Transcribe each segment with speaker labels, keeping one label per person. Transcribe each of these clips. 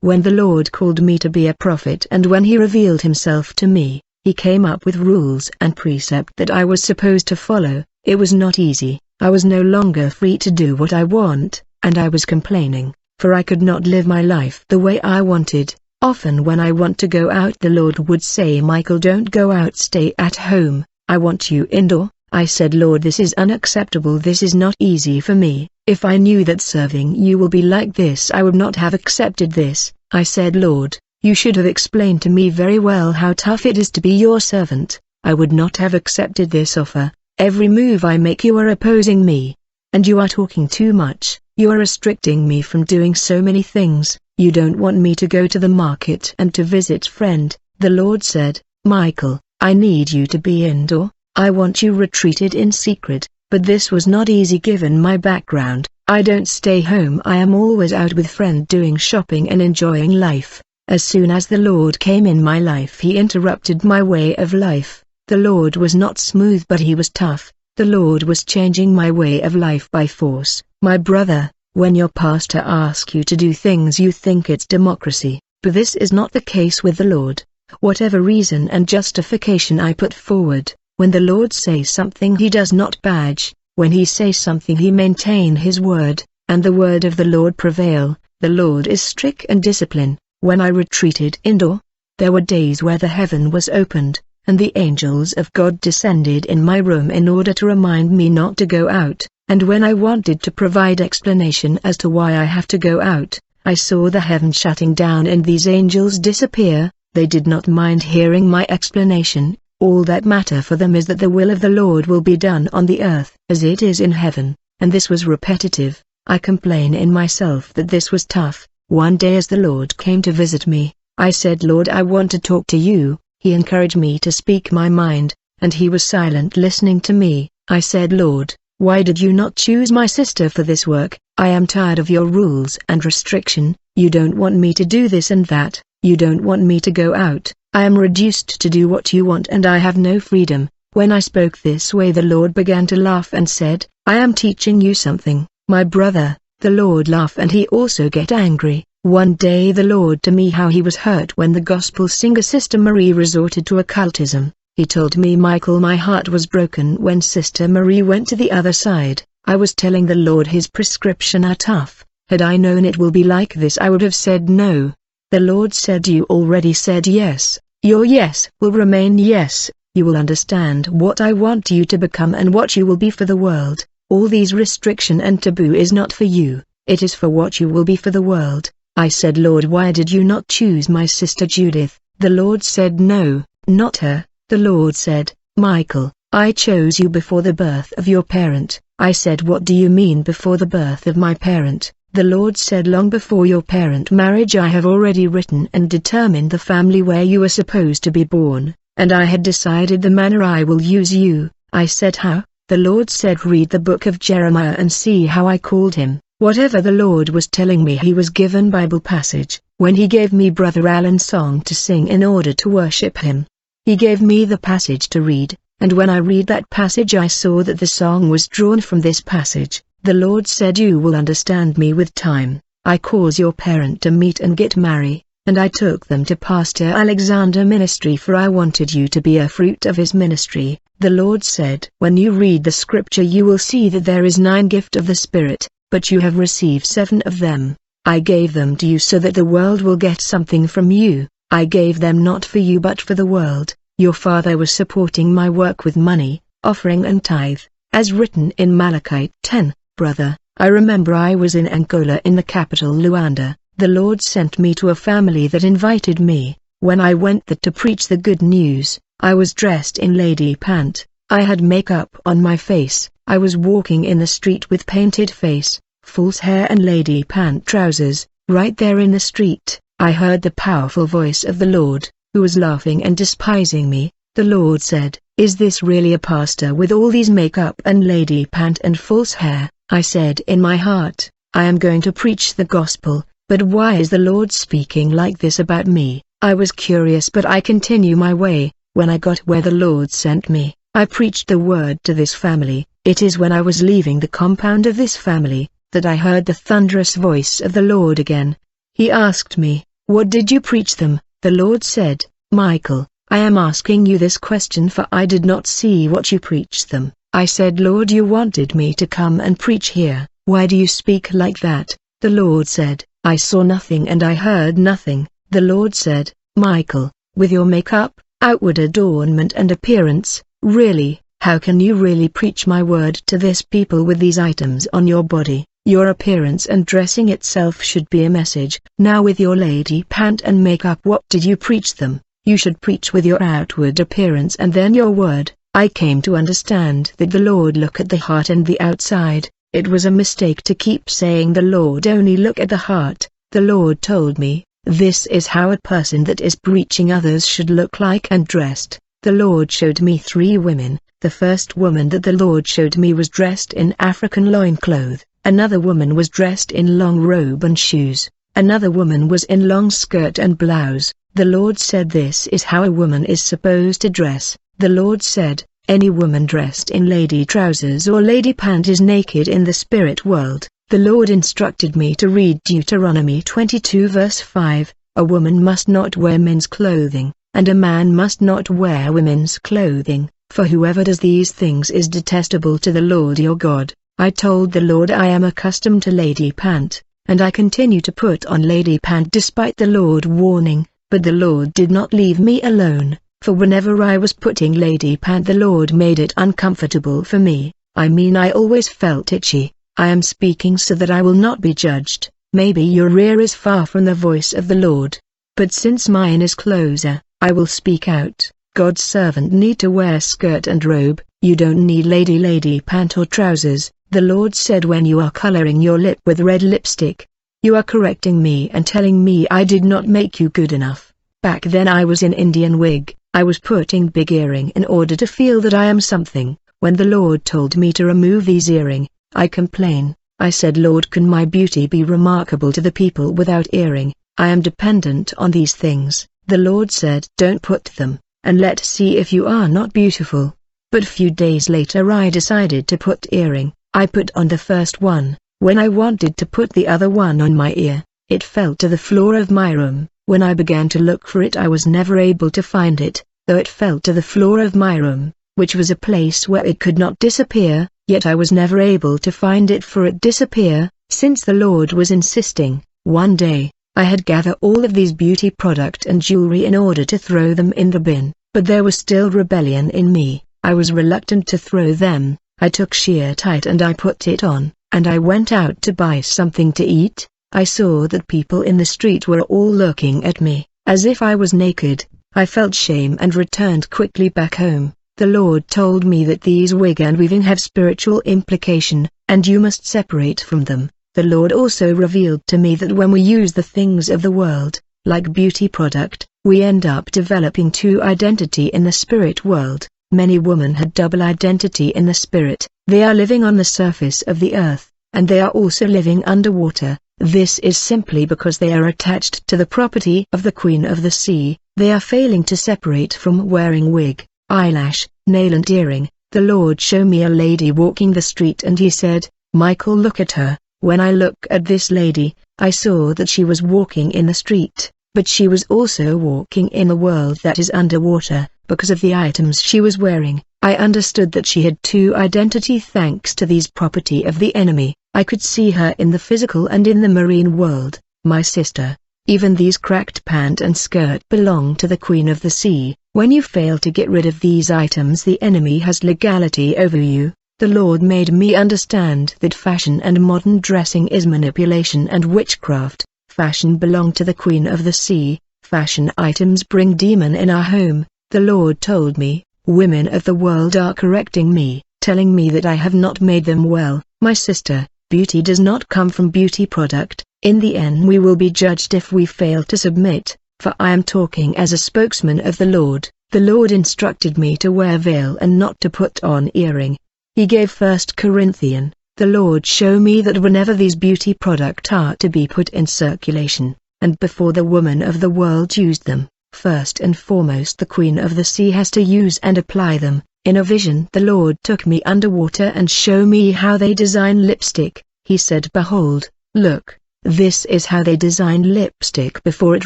Speaker 1: When the Lord called me to be a prophet and when he revealed himself to me, he came up with rules and precept that I was supposed to follow. It was not easy. I was no longer free to do what I want, and I was complaining, for I could not live my life the way I wanted. Often when I want to go out, the Lord would say, Michael, don't go out, stay at home, I want you indoor. I said, Lord, this is unacceptable, this is not easy for me. If I knew that serving you will be like this, I would not have accepted this. I said, Lord, you should have explained to me very well how tough it is to be your servant. I would not have accepted this offer. Every move I make you are opposing me. And you are talking too much. You are restricting me from doing so many things. You don't want me to go to the market and to visit friend. The Lord said, Michael, I need you to be indoor. I want you retreated in secret. But this was not easy given my background. I don't stay home, I am always out with friend doing shopping and enjoying life. As soon as the Lord came in my life, he interrupted my way of life. The Lord was not smooth, but he was tough. The Lord was changing my way of life by force. My brother, when your pastor asks you to do things, you think it's democracy, but this is not the case with the Lord. Whatever reason and justification I put forward, when the Lord says something, he does not budge. When he says something, he maintain his word, and the word of the Lord prevail. The Lord is strict and discipline. When I retreated indoor, there were days where the heaven was opened, and the angels of God descended in my room in order to remind me not to go out. And when I wanted to provide explanation as to why I have to go out, I saw the heaven shutting down and these angels disappear. They did not mind hearing my explanation. All that matter for them is that the will of the Lord will be done on the earth as it is in heaven, and this was repetitive. I complain in myself that this was tough. One day as the Lord came to visit me, I said, Lord, I want to talk to you. He encouraged me to speak my mind, and he was silent listening to me. I said, Lord, why did you not choose my sister for this work? I am tired of your rules and restriction. You don't want me to do this and that. You don't want me to go out. I am reduced to do what you want and I have no freedom. When I spoke this way, the Lord began to laugh and said, I am teaching you something, my brother. The Lord laughed and he also get angry. One day the Lord to me how he was hurt when the gospel singer Sister Marie resorted to occultism. He told me, Michael, my heart was broken when Sister Marie went to the other side. I was telling the Lord his prescription are tough. Had I known it will be like this, I would have said no. The Lord said, you already said yes. Your yes will remain yes. You will understand what I want you to become and what you will be for the world. All these restriction and taboo is not for you, it is for what you will be for the world. I said, Lord, why did you not choose my sister Judith? The Lord said, no, not her. The Lord said, Michael, I chose you before the birth of your parent. I said, what do you mean before the birth of my parent? The Lord said, long before your parent marriage I have already written and determined the family where you are supposed to be born, and I had decided the manner I will use you. I said, how? The Lord said, read the book of Jeremiah and see how I called him. Whatever the Lord was telling me, he was given Bible passage. When he gave me Brother Alan's song to sing in order to worship him, he gave me the passage to read, and when I read that passage I saw that the song was drawn from this passage. The Lord said, you will understand me with time. I cause your parent to meet and get married, and I took them to Pastor Alexander Ministry, for I wanted you to be a fruit of his ministry. The Lord said, when you read the scripture you will see that there is 9 gifts of the Spirit, but you have received 7 of them. I gave them to you so that the world will get something from you. I gave them not for you but for the world. Your father was supporting my work with money, offering and tithe, as written in Malachi 10. Brother, I remember I was in Angola in the capital Luanda. The Lord sent me to a family that invited me. When I went there to preach the good news, I was dressed in lady pant. I had makeup on my face. I was walking in the street with painted face, false hair and lady pant trousers. Right there in the street, I heard the powerful voice of the Lord, who was laughing and despising me. The Lord said, is this really a pastor with all these makeup and lady pant and false hair? I said in my heart, I am going to preach the gospel, but why is the Lord speaking like this about me? I was curious, but I continue my way. When I got where the Lord sent me, I preached the word to this family. It is when I was leaving the compound of this family, that I heard the thunderous voice of the Lord again. He asked me, What did you preach them? The Lord said, Michael, I am asking you this question for I did not see what you preached them. I said, Lord, you wanted me to come and preach here. Why do you speak like that? The Lord said, I saw nothing and I heard nothing. The Lord said, Michael, with your makeup, outward adornment and appearance, really, how can you really preach my word to this people with these items on your body? Your appearance and dressing itself should be a message. Now with your lady pant and makeup, what did you preach them? You should preach with your outward appearance and then your word. I came to understand that the Lord look at the heart and the outside. It was a mistake to keep saying the Lord only look at the heart. The Lord told me, this is how a person that is preaching others should look like and dressed. The Lord showed me 3 women. The first woman that the Lord showed me was dressed in African loincloth. Another woman was dressed in long robe and shoes. Another woman was in long skirt and blouse. The Lord said this is how a woman is supposed to dress. The Lord said, any woman dressed in lady trousers or lady pant is naked in the spirit world. The Lord instructed me to read Deuteronomy 22 verse 5, a woman must not wear men's clothing, and a man must not wear women's clothing, for whoever does these things is detestable to the Lord your God. I told the Lord I am accustomed to lady pant, and I continue to put on lady pant despite the Lord warning, but the Lord did not leave me alone, for whenever I was putting lady pant the Lord made it uncomfortable for me. I mean I always felt itchy. I am speaking so that I will not be judged. Maybe your ear is far from the voice of the Lord, but since mine is closer, I will speak out. God's servant need to wear skirt and robe, you don't need lady pant or trousers. The Lord said when you are coloring your lip with red lipstick, you are correcting me and telling me I did not make you good enough. Back then I was in Indian wig, I was putting big earring in order to feel that I am something. When the Lord told me to remove these earring, I complain. I said, Lord, can my beauty be remarkable to the people without earring? I am dependent on these things. The Lord said, don't put them, and let's see if you are not beautiful. But few days later I decided to put earring. I put on the first one. When I wanted to put the other one on my ear, it fell to the floor of my room. When I began to look for it I was never able to find it, though it fell to the floor of my room, which was a place where it could not disappear, yet I was never able to find it for it disappear, since the Lord was insisting. One day, I had gathered all of these beauty product and jewelry in order to throw them in the bin, but there was still rebellion in me. I was reluctant to throw them. I took sheer tight and I put it on, and I went out to buy something to eat. I saw that people in the street were all looking at me, as if I was naked. I felt shame and returned quickly back home. The Lord told me that these wig and weaving have spiritual implication, and you must separate from them. The Lord also revealed to me that when we use the things of the world, like beauty product, we end up developing 2 identity in the spirit world. Many women had double identity in the spirit. They are living on the surface of the earth, and they are also living underwater. This is simply because they are attached to the property of the Queen of the Sea. They are failing to separate from wearing wig, eyelash, nail and earring. The Lord showed me a lady walking the street and he said, Michael, look at her. When I look at this lady, I saw that she was walking in the street, but she was also walking in a world that is underwater. Because of the items she was wearing, I understood that she had 2 identity thanks to these property of the enemy. I could see her in the physical and in the marine world. My sister, even these cracked pant and skirt belong to the Queen of the Sea. When you fail to get rid of these items the enemy has legality over you. The Lord made me understand that fashion and modern dressing is manipulation and witchcraft. Fashion belonged to the Queen of the Sea. Fashion items bring demon in our home. The Lord told me, women of the world are correcting me, telling me that I have not made them well. My sister, beauty does not come from beauty product. In the end we will be judged if we fail to submit, for I am talking as a spokesman of the Lord. The Lord instructed me to wear veil and not to put on earring. He gave 1 Corinthians. The Lord showed me that whenever these beauty product are to be put in circulation, and before the woman of the world used them, first and foremost the Queen of the Sea has to use and apply them. In a vision the Lord took me underwater and showed me how they design lipstick. He said, behold, look, This is how they designed lipstick before it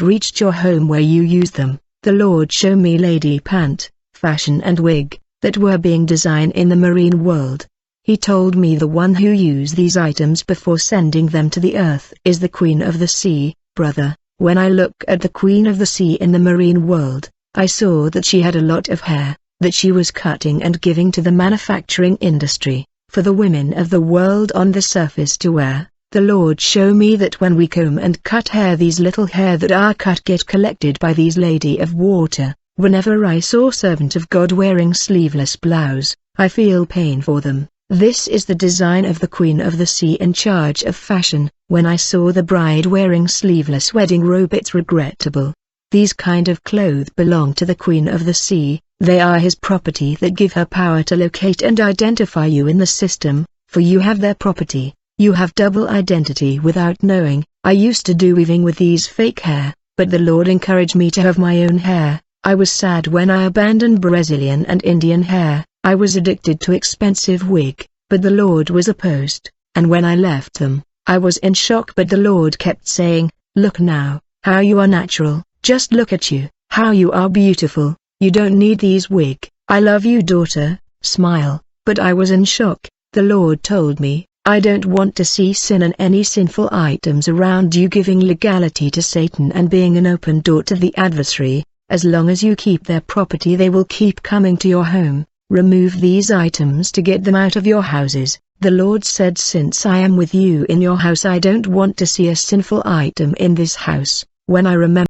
Speaker 1: reached your home where you used them. The Lord showed me lady pant, fashion and wig, that were being designed in the marine world. He told me the one who used these items before sending them to the earth is the Queen of the Sea. Brother, when I look at the Queen of the Sea in the marine world, I saw that she had a lot of hair, that she was cutting and giving to the manufacturing industry, for the women of the world on the surface to wear. The Lord showed me that when we comb and cut hair, these little hair that are cut get collected by these lady of water. Whenever I saw servant of God wearing sleeveless blouse, I feel pain for them. This is the design of the Queen of the Sea in charge of fashion. When I saw the bride wearing sleeveless wedding robe, it's regrettable. These kind of clothes belong to the Queen of the Sea. They are his property that give her power to locate and identify you in the system, for you have their property. You have double identity without knowing. I used to do weaving with these fake hair, but the Lord encouraged me to have my own hair. I was sad when I abandoned Brazilian and Indian hair. I was addicted to expensive wig, but the Lord was opposed, and when I left them, I was in shock, but the Lord kept saying, "Look now, how you are natural, just look at you, how you are beautiful, you don't need these wig, I love you daughter, smile." But I was in shock. The Lord told me, "I don't want to see sin and any sinful items around you, giving legality to Satan and being an open door to the adversary. As long as you keep their property, they will keep coming to your home. Remove these items to get them out of your houses." The Lord said, "Since I am with you in your house, I don't want to see a sinful item in this house." When I remember